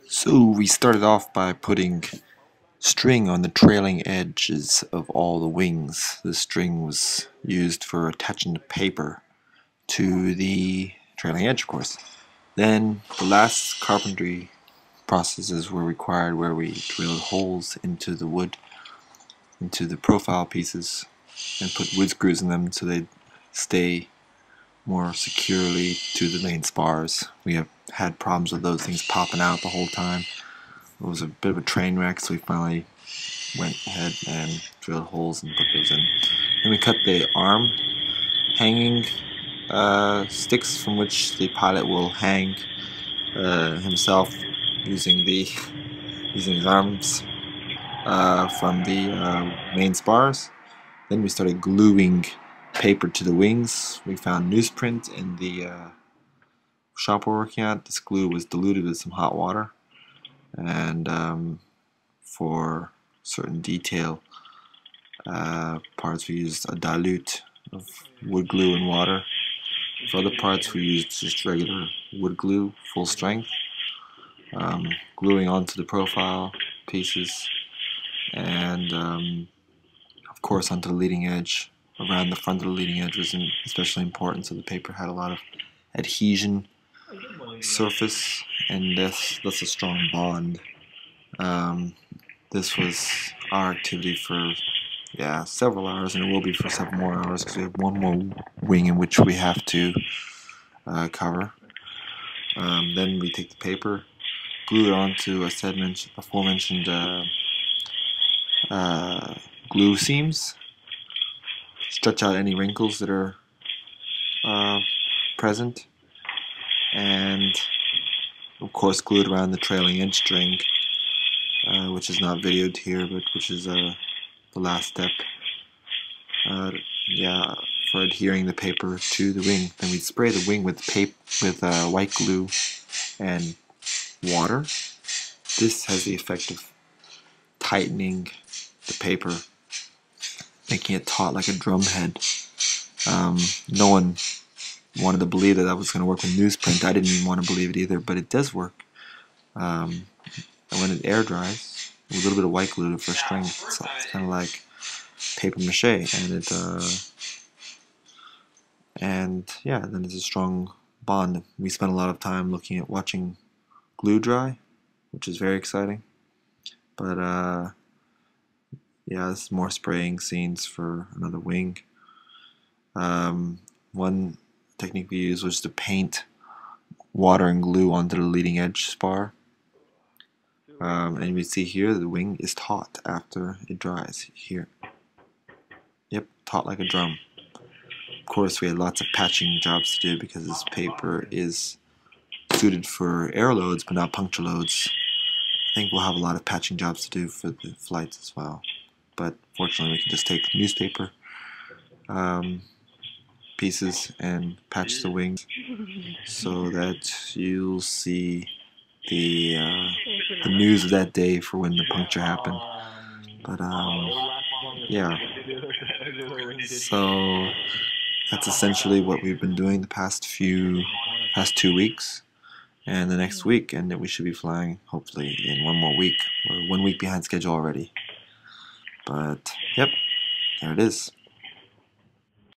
So we started off by putting string on the trailing edges of all the wings. The string was used for attaching the paper to the trailing edge, of course. Then the last carpentry processes were required where we drilled holes into the wood, into the profile pieces, and put wood screws in them so they'd stay more securely to the main spars. We have had problems with those things popping out the whole time. It was a bit of a train wreck, so we finally went ahead and drilled holes and put those in. Then we cut the arm hanging sticks from which the pilot will hang himself using his arms from the main spars. Then we started gluing paper to the wings. We found newsprint in the shop we're working at. This glue was diluted with some hot water, and for certain detail parts we used a dilute of wood glue and water. For other parts we used just regular wood glue, full strength, gluing onto the profile pieces, and of course onto the leading edge. Around the front of the leading edge was especially important, so the paper had a lot of adhesion surface, and that's a strong bond. This was our activity for several hours, and it will be for several more hours because we have one more wing in which we have to cover. Then we take the paper, glue it onto aforementioned glue seams, stretch out any wrinkles that are present, and of course glue it around the trailing edge string, which is not videoed here, but which is the last step. For adhering the paper to the wing. Then we'd spray the wing with white glue and water. This has the effect of tightening the paper, making it taut like a drum head. No one wanted to believe that was going to work with newsprint. I didn't want to believe it either, but it does work. And when it air dries, with a little bit of white glue for strength, it's kind of like paper mache, and then it's a strong bond. We spent a lot of time watching glue dry, which is very exciting. But this is more spraying scenes for another wing. One technique we used was to paint water and glue onto the leading edge spar. And we see here the wing is taut after it dries here. Yep, taut like a drum. Of course, we had lots of patching jobs to do because this paper is suited for air loads but not puncture loads. I think we'll have a lot of patching jobs to do for the flights as well. But fortunately, we can just take newspaper pieces and patch the wings so that you'll see the news of that day for when the puncture happened. But so that's essentially what we've been doing the past 2 weeks, and the next week, and then we should be flying hopefully in one more week. We're 1 week behind schedule already, but yep, there it is.